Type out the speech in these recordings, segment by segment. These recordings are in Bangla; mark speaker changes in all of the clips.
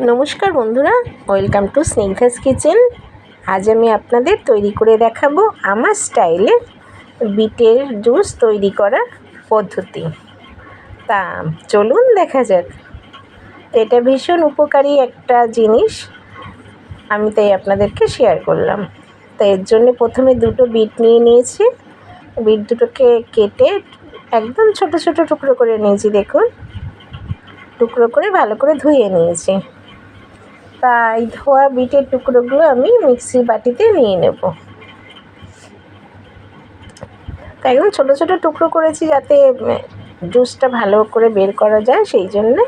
Speaker 1: নমস্কার বন্ধুরা, ওয়েলকাম টু স্নিগ্ধাস কিচেন। আজ আমি আপনাদের তৈরি করে দেখাবো আমার স্টাইলে বিটের জুস তৈরি করার পদ্ধতি। তা চলুন দেখা যাক। এটা ভীষণ উপকারী একটা জিনিস, আমি তাই আপনাদেরকে শেয়ার করলাম। তো এর জন্য প্রথমে দুটো বিট নিয়ে নিয়েছি। বিট দুটোকে কেটে একদম ছোট ছোট টুকরো করে নিয়েছি। দেখুন, টুকরো করে ভালো করে ধুয়ে নিয়েছি। তাই ধোয়া বিটের টুকরোগুলো আমি মিক্সির বাটিতে নিয়ে নেব। তাই একদম ছোটো ছোটো টুকরো করেছি যাতে জুসটা ভালো করে বের করা যায়, সেই জন্যে।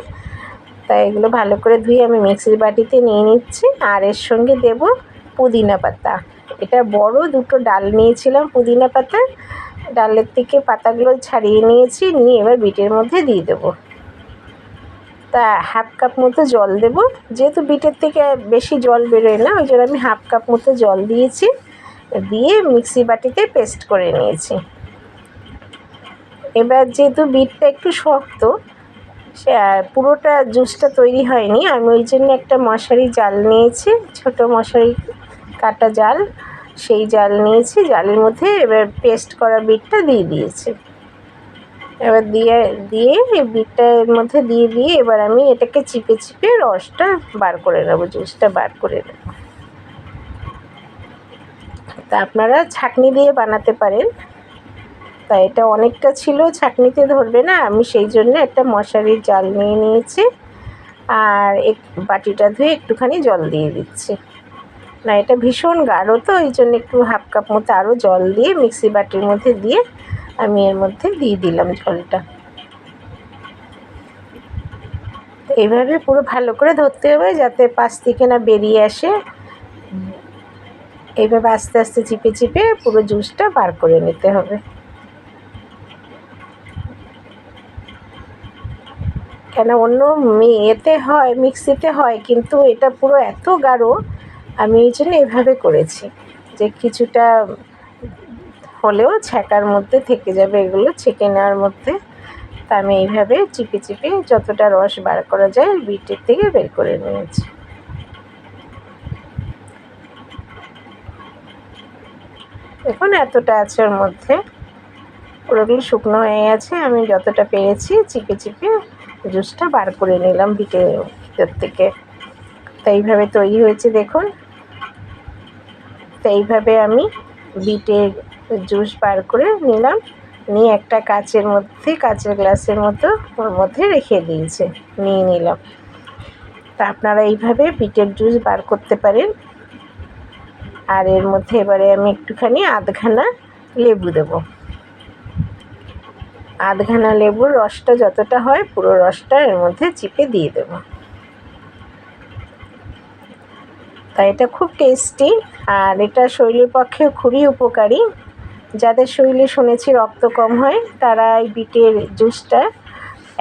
Speaker 1: তাই এগুলো ভালো করে ধুয়ে আমি মিক্সির বাটিতে নিয়ে নিচ্ছি। আর এর সঙ্গে দেব পুদিনা পাতা। এটা বড় দুটো ডাল নিয়েছিলাম পুদিনা পাতার, ডালের থেকে পাতাগুলো ছাড়িয়ে নিয়েছি, নিয়ে এবার বিটের মধ্যে দিয়ে দেবো। তা হাফ কাপ মতো জল দেব, যেহেতু বিটের থেকে বেশি জল বেরোয় না, ওই জন্য আমি হাফ কাপ মতো জল দিয়েছি। দিয়ে মিক্সি বাটিতে পেস্ট করে নিয়েছি। এবার যেহেতু বিটটা একটু শক্ত, সে পুরোটা জুসটা তৈরি হয়নি, আমি ওই জন্য একটা মশারি জাল নিয়েছি, ছোট মশারি কাটা জাল, সেই জাল নিয়েছি। জালের মধ্যে এবার পেস্ট করা বিটটা দিয়ে দিয়েছি। এবার দিয়ে এই বিটটার মধ্যে দিয়ে এবার আমি এটাকে চিপে চিপে রসটা বার করে নেব, জুসটা বার করে নেব। তা আপনারা ছাঁকনি দিয়ে বানাতে পারেন। তা এটা অনেকটা ছিল, ছাঁকনিতে ধরবে না, আমি সেই জন্য একটা মশারির জাল নিয়ে নিয়েছি। আর বাটিটা ধুয়ে একটুখানি জল দিয়ে দিচ্ছি। না, এটা ভীষণ গাঢ়, তো এই জন্য একটু হাফ কাপ মতো আরও জল দিয়ে মিক্সি বাটির মধ্যে দিয়ে আমি এর মধ্যে দিয়ে দিলাম জলটা। এইভাবে পুরো ভালো করে ধরতে হবে যাতে পাশ থেকে না বেরিয়ে আসে। এইভাবে আস্তে আস্তে চিপে চিপে পুরো জুসটা বার করে নিতে হবে। কেন অন্য এতে হয়, মিক্সিতে হয়, কিন্তু এটা পুরো এত গাঢ়, আমি এই জন্য এভাবে করেছি যে কিছুটা হলেও ছ্যাঁকার মধ্যে থেকে যাবে, এগুলো ছেঁকে নেওয়ার মধ্যে। তা আমি এইভাবে চিপে চিপে যতটা রস বার করা যায় বিটের থেকে বের করে নিয়েছি। দেখুন এতটা আছে ওর মধ্যে, পুরোগুলো শুকনো হয়ে গেছে। আমি যতটা পেরেছি চিপে চিপে জুসটা বার করে নিলাম বিটের ভিতর থেকে। তো এইভাবে তৈরি হয়েছে দেখুন। তো এইভাবে আমি বিটের জুস বার করে নিলাম, নিয়ে একটা কাচের গ্লাসের মতো ওর মধ্যে রেখে নিয়ে নিলাম। তা আপনারা এইভাবে বিটের জুস বার করতে পারেন। আর এর মধ্যে এবারে আমি একটুখানি আধখানা লেবু দেবো। আধখানা লেবুর রসটা যতটা হয় পুরো রসটা এর মধ্যে চিপে দিয়ে দেবো। তাই এটা খুব টেস্টি, আর এটা শরীরের পক্ষে খুবই উপকারী। যাদের শরীরে শুনেছি রক্ত কম হয়, তারা এই বিটের জুসটা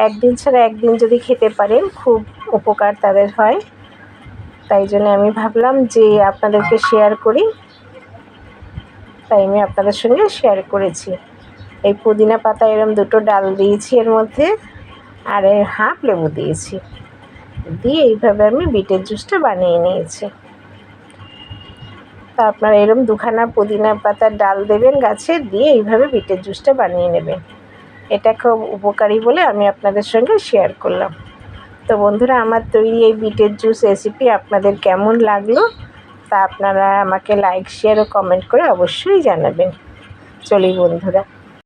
Speaker 1: একদিন ছাড়া একদিন যদি খেতে পারেন, খুব উপকার তাদের হয়। তাই জন্য আমি ভাবলাম যে আপনাদেরকে শেয়ার করি, তাই আমি আপনাদের সঙ্গে শেয়ার করেছি। এই পুদিনা পাতা এরম দুটো ডাল দিয়েছি এর মধ্যে, আর হাফ লেবু দিয়েছি, দিয়ে এইভাবে আমি বিটের জুসটা বানিয়ে নিয়েছি। তা আপনারা এরম দুখানা পুদিনা পাতার ডাল দেবেন গাছে, দিয়ে এইভাবে বিটের জুসটা বানিয়ে নেবেন। এটা খুব উপকারী বলে আমি আপনাদের সঙ্গে শেয়ার করলাম। তো বন্ধুরা, আমার তৈরি এই বিটের জুস রেসিপি আপনাদের কেমন লাগলো তা আপনারা আমাকে লাইক, শেয়ার ও কমেন্ট করে অবশ্যই জানাবেন। চলি বন্ধুরা।